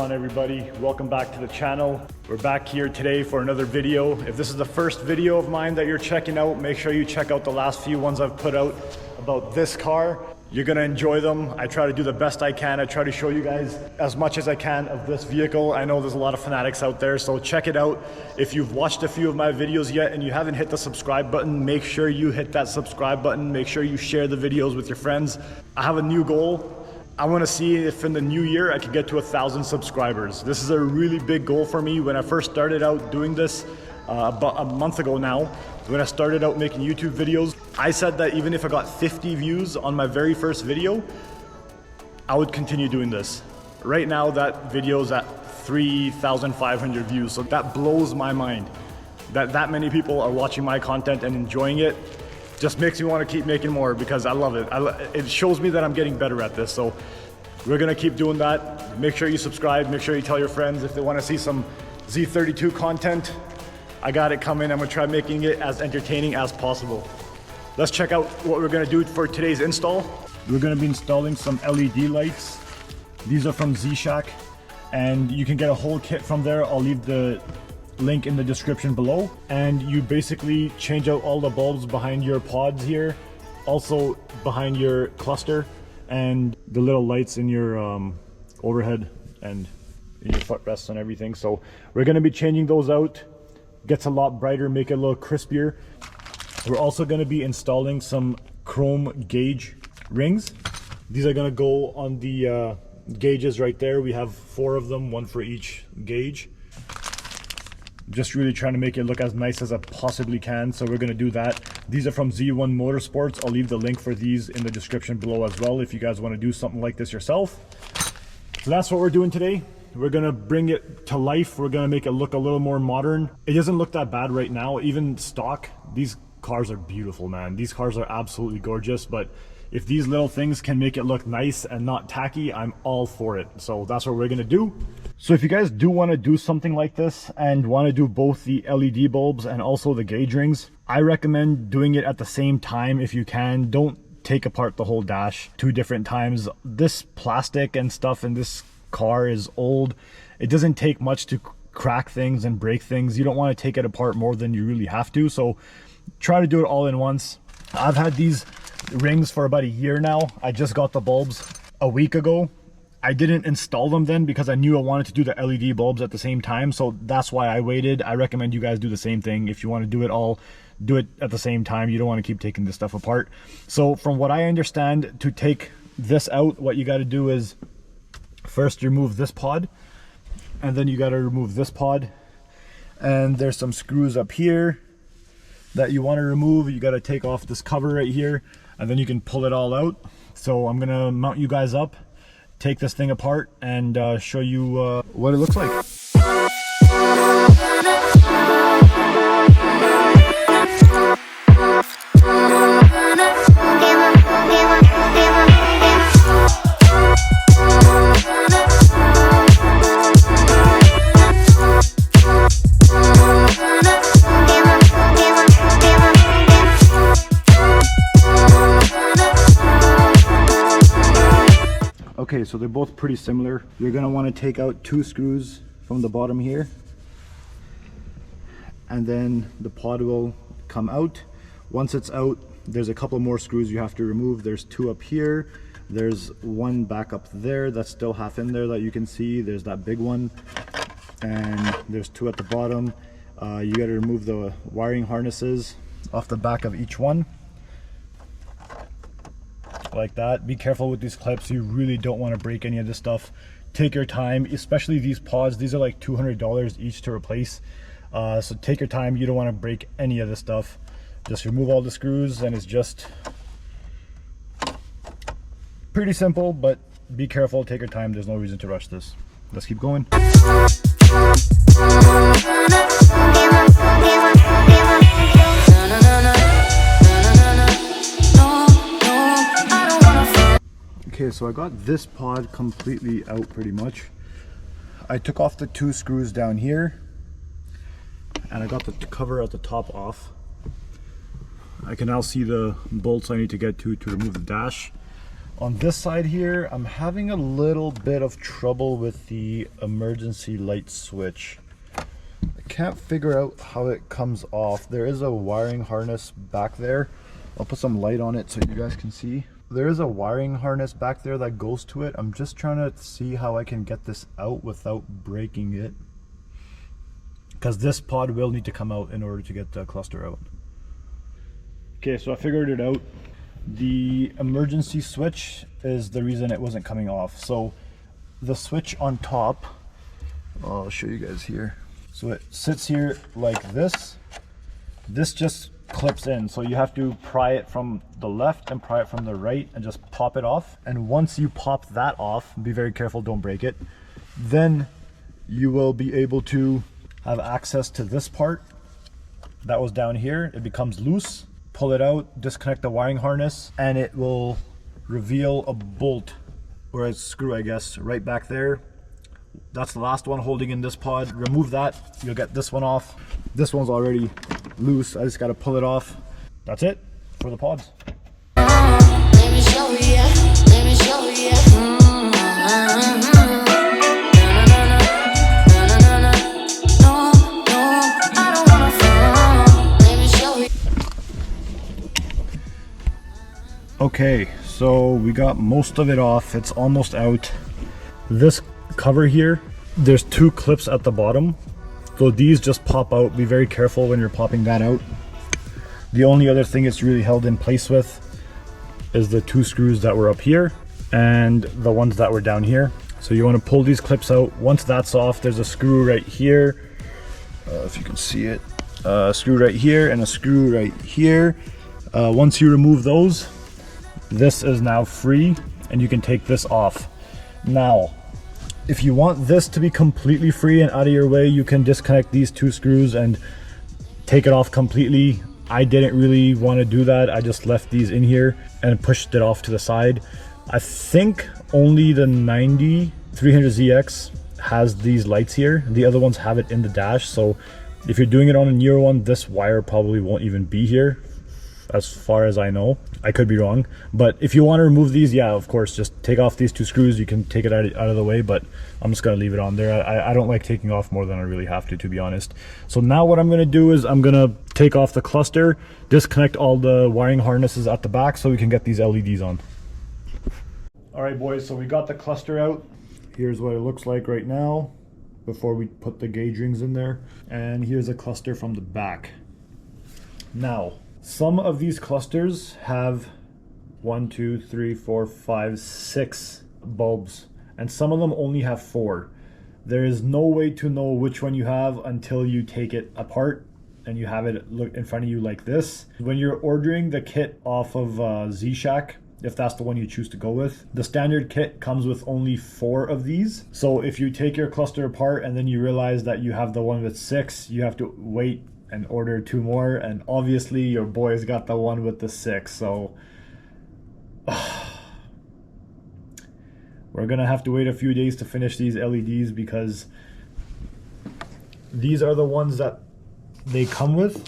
on, everybody? Welcome back to the channel. We're back here today for another video. If this is the first video of mine that you're checking out, make sure you check out the last few ones I've put out about this car. You're gonna enjoy them. I try to do the best I can. I try to show you guys as much as I can of this vehicle. I know there's a lot of fanatics out there, so check it out. If you've watched a few of my videos yet and you haven't hit the subscribe button, make sure you hit that subscribe button. Make sure you share the videos with your friends. I have a new goal. I want to see if in the new year I can get to 1,000 subscribers. This is a really big goal for me. When I first started out doing this about a month ago now, when I started out making YouTube videos, I said that even if I got 50 views on my very first video, I would continue doing this. Right now that video is at 3,500 views, so that blows my mind. That many people are watching my content and enjoying it. Just makes me want to keep making more because I love it. It shows me that I'm getting better at this. So we're gonna keep doing that. Make sure you subscribe. Make sure you tell your friends if they want to see some Z32 content. I got it coming. I'm gonna try making it as entertaining as possible. Let's check out what we're gonna do for today's install. We're gonna be installing some LED lights. These are from Z-Shack, and you can get a whole kit from there. I'll leave the link in the description below, and you basically change out all the bulbs behind your pods here, also behind your cluster, and the little lights in your overhead and in your footrests and everything. So we're going to be changing those out. Gets a lot brighter, make it a little crispier. We're also going to be installing some chrome gauge rings. These are going to go on the gauges right there. We have 4 of them, 1 for each gauge. Just really trying to make it look as nice as I possibly can, so we're going to do that. These are from Z1 Motorsports. I'll leave the link for these in the description below as well if you guys want to do something like this yourself. So that's what we're doing today. We're going to bring it to life. We're going to make it look a little more modern. It doesn't look that bad right now. Even stock, these cars are beautiful, man. These cars are absolutely gorgeous, but if these little things can make it look nice and not tacky, I'm all for it. So that's what we're going to do. So if you guys do want to do something like this and want to do both the LED bulbs and also the gauge rings, I recommend doing it at the same time if you can. Don't take apart the whole dash 2 different times. This plastic and stuff in this car is old. It doesn't take much to crack things and break things. You don't want to take it apart more than you really have to. So try to do it all in once. I've had these rings for about a year now. I just got the bulbs a week ago. I didn't install them then because I knew I wanted to do the LED bulbs at the same time, so that's why I waited. I recommend you guys do the same thing. If you want to do it all, do it at the same time. You don't want to keep taking this stuff apart. So from what I understand, to take this out, what you got to do is first remove this pod, and then you got to remove this pod, and there's some screws up here that you want to remove. You got to take off this cover right here, and then you can pull it all out. So I'm gonna mount you guys up, take this thing apart, and show you what it looks like. Okay, so they're both pretty similar. You're gonna want to take out 2 screws from the bottom here, and then the pod will come out. Once it's out, there's a couple more screws you have to remove. There's 2 up here, there's 1 back up there that's still half in there that you can see. There's that big one, and there's 2 at the bottom. You got to remove the wiring harnesses off the back of each one, like that. Be careful with these clips. You really don't want to break any of this stuff. Take your time, especially these pods. These are like $200 each to replace, so take your time. You don't want to break any of this stuff. Just remove all the screws, and it's just pretty simple, but be careful, take your time. There's no reason to rush this. Let's keep going. Okay, so I got this pod completely out pretty much. I took off the 2 screws down here, and I got the cover at the top off. I can now see the bolts I need to get to remove the dash. On this side here, I'm having a little bit of trouble with the emergency light switch. I can't figure out how it comes off. There is a wiring harness back there. I'll put some light on it so you guys can see. There is a wiring harness back there that goes to it. I'm just trying to see how I can get this out without breaking it, because this pod will need to come out in order to get the cluster out. Okay, so I figured it out. The emergency switch is the reason it wasn't coming off. So the switch on top, I'll show you guys here. So it sits here like this. This just clips in, so you have to pry it from the left and pry it from the right and just pop it off. And once you pop that off, be very careful, don't break it, then you will be able to have access to this part that was down here. It becomes loose. Pull it out, disconnect the wiring harness, and it will reveal a bolt, or a screw I guess, right back there. That's the last one holding in this pod. Remove that, you'll get this one off. This one's already loose, I just gotta pull it off. That's it for the pods. Let me show you, let me show you. Okay, so we got most of it off. It's almost out. This cover here, there's two clips at the bottom, so these just pop out. Be very careful when you're popping that out. The only other thing it's really held in place with is the two screws that were up here and the ones that were down here. So you want to pull these clips out. Once that's off, there's a screw right here, if you can see it, a screw right here and a screw right here. Once you remove those, this is now free and you can take this off. Now, if you want this to be completely free and out of your way, you can disconnect these two screws and take it off completely. I didn't really want to do that. I just left these in here and pushed it off to the side. I think only the 300ZX has these lights here. The other ones have it in the dash. So if you're doing it on a newer one, this wire probably won't even be here, as far as I know. I could be wrong, but if you want to remove these, yeah, of course, just take off these two screws. You can take it out of the way, but I'm just gonna leave it on there. I don't like taking off more than I really have to be honest. So now what I'm gonna do is I'm gonna take off the cluster, disconnect all the wiring harnesses at the back so we can get these LEDs on. All right, boys, so we got the cluster out. Here's what it looks like right now before we put the gauge rings in there, and here's a cluster from the back. Now, some of these clusters have 1, 2, 3, 4, 5, 6 bulbs, and some of them only have 4. There is no way to know which one you have until you take it apart and you have it look in front of you like this. When you're ordering the kit off of Z-Shack, if that's the one you choose to go with, the standard kit comes with only 4 of these. So if you take your cluster apart and then you realize that you have the one with 6, you have to wait and order 2 more, and obviously your boy's got the one with the 6, so we're gonna have to wait a few days to finish these LEDs, because these are the ones that they come with,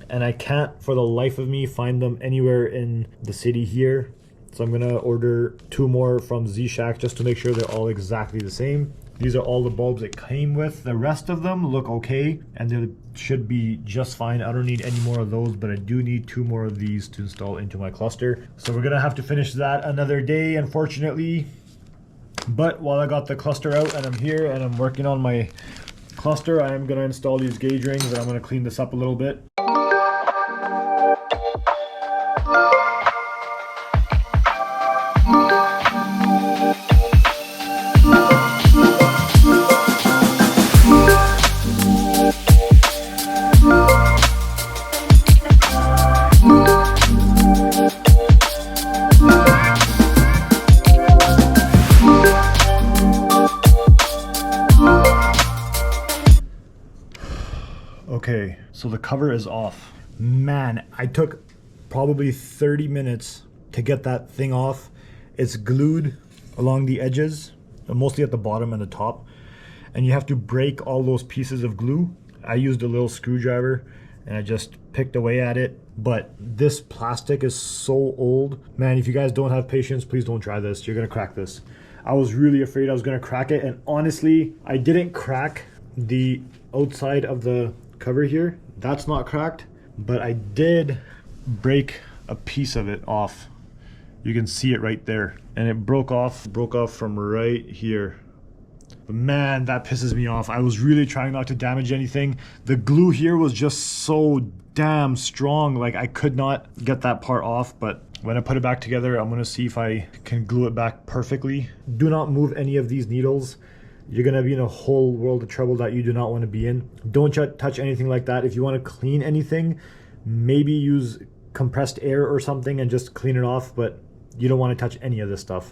and I can't for the life of me find them anywhere in the city here. So I'm gonna order 2 more from Z-Shack just to make sure they're all exactly the same. These are all the bulbs it came with. The rest of them look okay, and they should be just fine. I don't need any more of those, but I do need 2 more of these to install into my cluster. So we're gonna have to finish that another day, unfortunately. But while I got the cluster out and I'm here and I'm working on my cluster, I am gonna install these gauge rings, and I'm gonna clean this up a little bit. Okay, so the cover is off. Man, I took probably 30 minutes to get that thing off. It's glued along the edges, mostly at the bottom and the top, and you have to break all those pieces of glue. I used a little screwdriver and I just picked away at it. But this plastic is so old. Man, if you guys don't have patience, please don't try this. You're gonna crack this. I was really afraid I was gonna crack it, and honestly, I didn't crack the outside of the cover here. That's not cracked, but I did break a piece of it off. You can see it right there, and it broke off from right here. But man, that pisses me off. I was really trying not to damage anything. The glue here was just so damn strong, like I could not get that part off. But when I put it back together, I'm gonna see if I can glue it back perfectly. Do not move any of these needles. You're gonna be in a whole world of trouble that you do not want to be in. Don't touch anything like that. If you want to clean anything, maybe use compressed air or something and just clean it off, but you don't want to touch any of this stuff.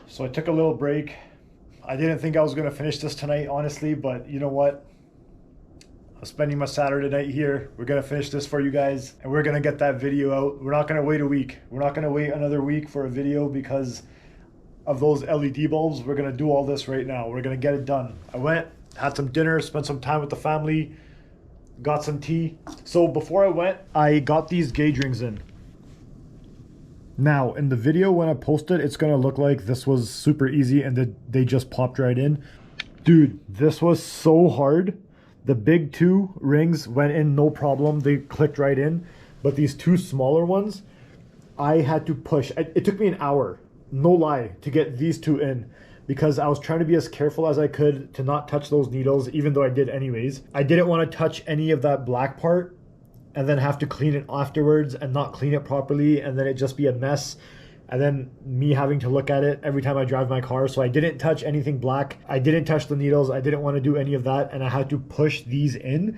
So I took a little break. I didn't think I was going to finish this tonight, honestly, but you know what? I'm spending my Saturday night here. We're going to finish this for you guys, and we're going to get that video out. We're not going to wait a week. We're not going to wait another week for a video because of those LED bulbs. We're going to do all this right now. We're going to get it done. I went, had some dinner, spent some time with the family, got some tea. So before I went, I got these gauge rings in. Now, in the video when I post it, it's gonna look like this was super easy and that they just popped right in. Dude, this was so hard. The big two rings went in no problem. They clicked right in. But these two smaller ones, I had to push. It took me an hour, no lie, to get these two in because I was trying to be as careful as I could to not touch those needles, even though I did anyways. I didn't want to touch any of that black part and then have to clean it afterwards and not clean it properly, and then it just be a mess, and then me having to look at it every time I drive my car. So I didn't touch anything black. I didn't touch the needles. I didn't want to do any of that, and I had to push these in,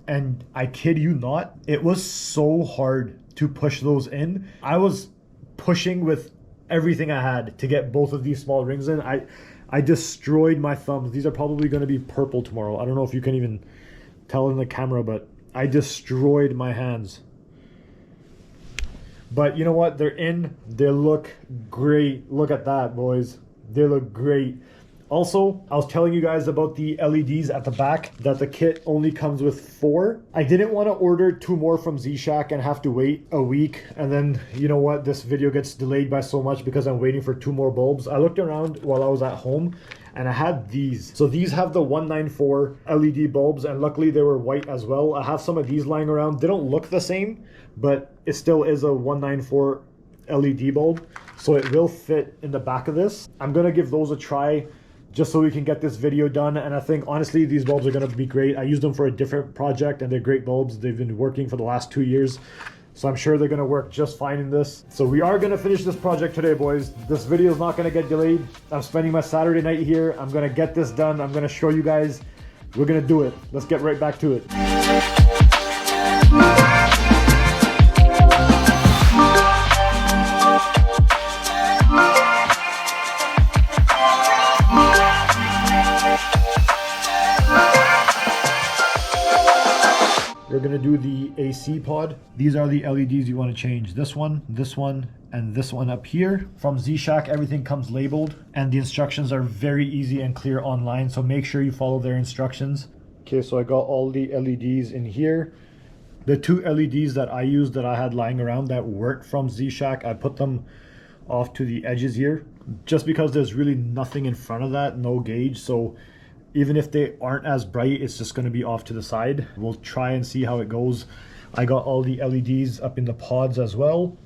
and I kid you not, it was so hard to push those in. I was pushing with everything I had to get both of these small rings in. I destroyed my thumbs. These are probably going to be purple tomorrow. I don't know if you can even tell in the camera, but I destroyed my hands. But you know what? They're in. They look great. Look at that, boys. They look great. Also, I was telling you guys about the LEDs at the back, that the kit only comes with 4. I didn't want to order 2 more from Z-Shack and have to wait a week. And then, you know what? This video gets delayed by so much because I'm waiting for 2 more bulbs. I looked around while I was at home and I had these. So these have the 194 LED bulbs, and luckily they were white as well. I have some of these lying around. They don't look the same, but it still is a 194 LED bulb. So it will fit in the back of this. I'm gonna give those a try just so we can get this video done. And I think honestly, these bulbs are gonna be great. I used them for a different project and they're great bulbs. They've been working for the last 2 years. So I'm sure they're gonna work just fine in this. So we are gonna finish this project today, boys. This video is not gonna get delayed. I'm spending my Saturday night here. I'm gonna get this done. I'm gonna show you guys. We're gonna do it. Let's get right back to it. We're gonna do the AC pod. These are the LEDs you want to change. This one, and this one up here. From Z-Shack, everything comes labeled, and the instructions are very easy and clear online, so make sure you follow their instructions. Okay, so I got all the LEDs in here. The 2 LEDs that I used that I had lying around that weren't from Z-Shack, I put them off to the edges here, just because there's really nothing in front of that, no gauge, so even if they aren't as bright, it's just going to be off to the side. We'll try and see how it goes. I got all the LEDs up in the pods as well.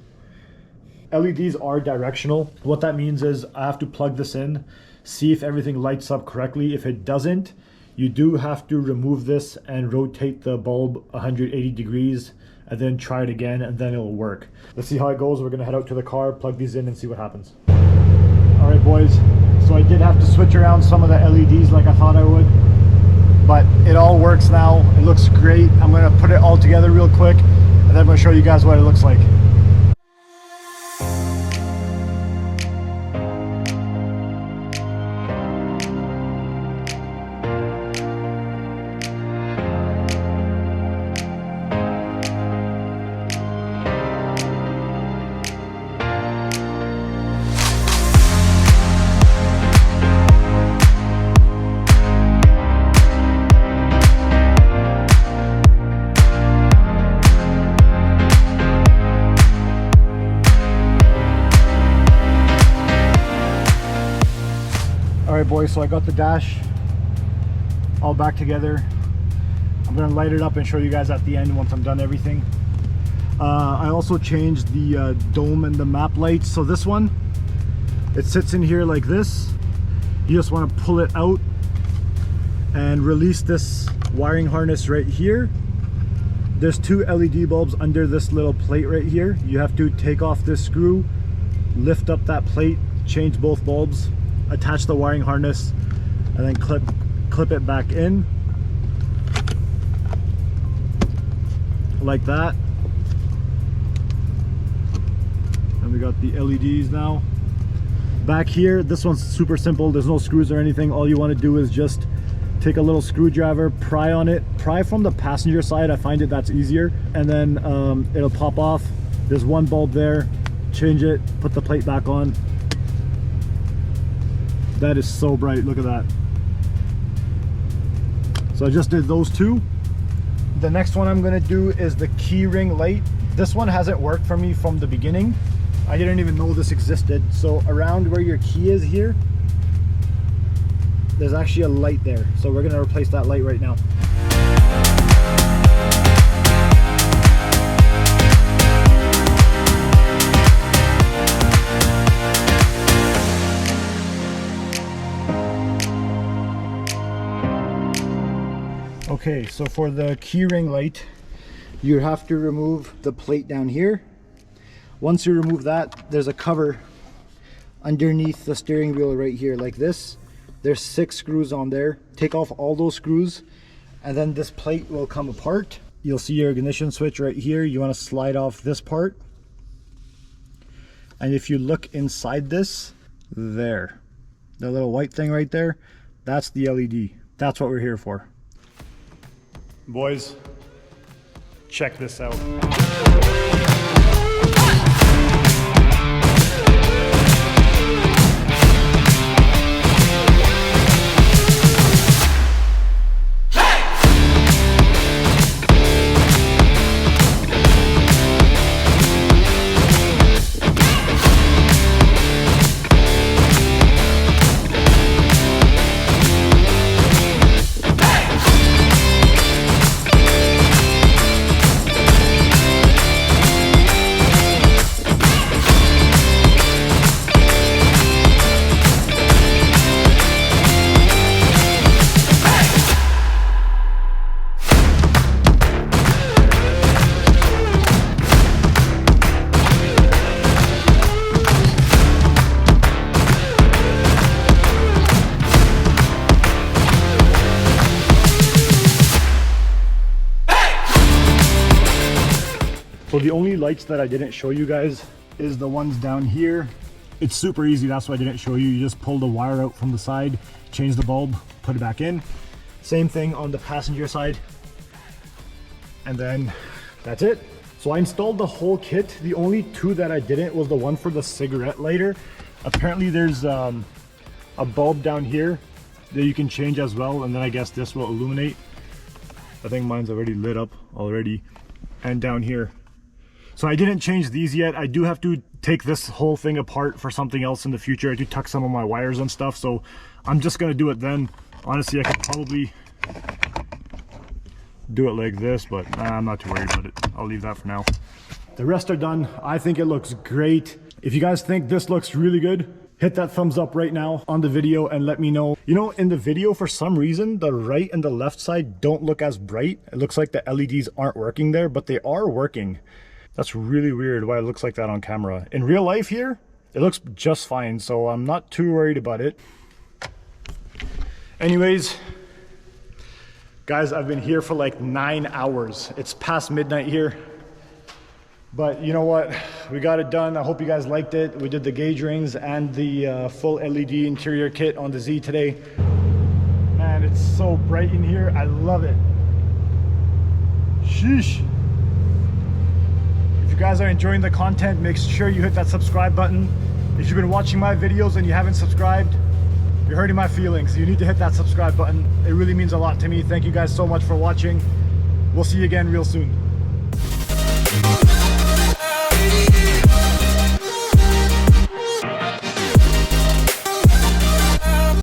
LEDs are directional. What that means is I have to plug this in, see if everything lights up correctly. If it doesn't, you do have to remove this and rotate the bulb 180 degrees and then try it again, and then it'll work. Let's see how it goes. We're going to head out to the car, plug these in, and see what happens. All right, boys. So I did have to switch around some of the LEDs like I thought I would, but it all works now. It looks great. I'm gonna put it all together real quick, and then I'm gonna show you guys what it looks like. right, boys, so I got the dash all back together. I'm gonna light it up and show you guys at the end once I'm done everything. I also changed the dome and the map lights. So this one, it sits in here like this. You just want to pull it out and release this wiring harness right here. There's two LED bulbs under this little plate right here. You have to take off this screw, lift up that plate, change both bulbs, attach the wiring harness, and then clip it back in like that. And we got the LEDs now. Back here, this one's super simple. There's no screws or anything. All you want to do is just take a little screwdriver, pry on it, pry from the passenger side. I find that's easier, and then it'll pop off. There's one bulb there. Change it, put the plate back on. That is so bright, look at that. So I just did those two. The next one I'm gonna do is the key ring light. This one hasn't worked for me from the beginning. I didn't even know this existed. So around where your key is here, there's actually a light there. So we're gonna replace that light right now. Okay, so for the key ring light, you have to remove the plate down here. Once you remove that, there's a cover underneath the steering wheel right here like this. There's 6 screws on there. Take off all those screws and then this plate will come apart. You'll see your ignition switch right here. You want to slide off this part. And if you look inside this, there, the little white thing right there, that's the LED. That's what we're here for. Boys, check this out. So the only lights that I didn't show you guys is the ones down here. It's super easy, that's why I didn't show you. You just pull the wire out from the side, change the bulb, put it back in. Same thing on the passenger side. And then that's it. So I installed the whole kit. The only two that I didn't was the one for the cigarette lighter. Apparently there's a bulb down here that you can change as well, and then I guess this will illuminate. I think mine's already lit up already. And down here. So I didn't change these yet. I do have to take this whole thing apart for something else in the future. I do tuck some of my wires and stuff, so I'm just gonna do it then. Honestly, I could probably do it like this, but I'm not too worried about it. I'll leave that for now. The rest are done. I think it looks great. If you guys think this looks really good, hit that thumbs up right now on the video and let me know. You know, in the video, for some reason, the right and the left side don't look as bright. It looks like the LEDs aren't working there, but they are working. That's really weird why it looks like that on camera. In real life here, it looks just fine, so I'm not too worried about it. Anyways, guys, I've been here for like 9 hours. It's past midnight here. But you know what? We got it done. I hope you guys liked it. We did the gauge rings and the full LED interior kit on the Z today. Man, it's so bright in here. I love it. Sheesh. If you guys are enjoying the content, make sure you hit that subscribe button. If you've been watching my videos and you haven't subscribed, you're hurting my feelings. You need to hit that subscribe button. It really means a lot to me. Thank you guys so much for watching. We'll see you again real soon.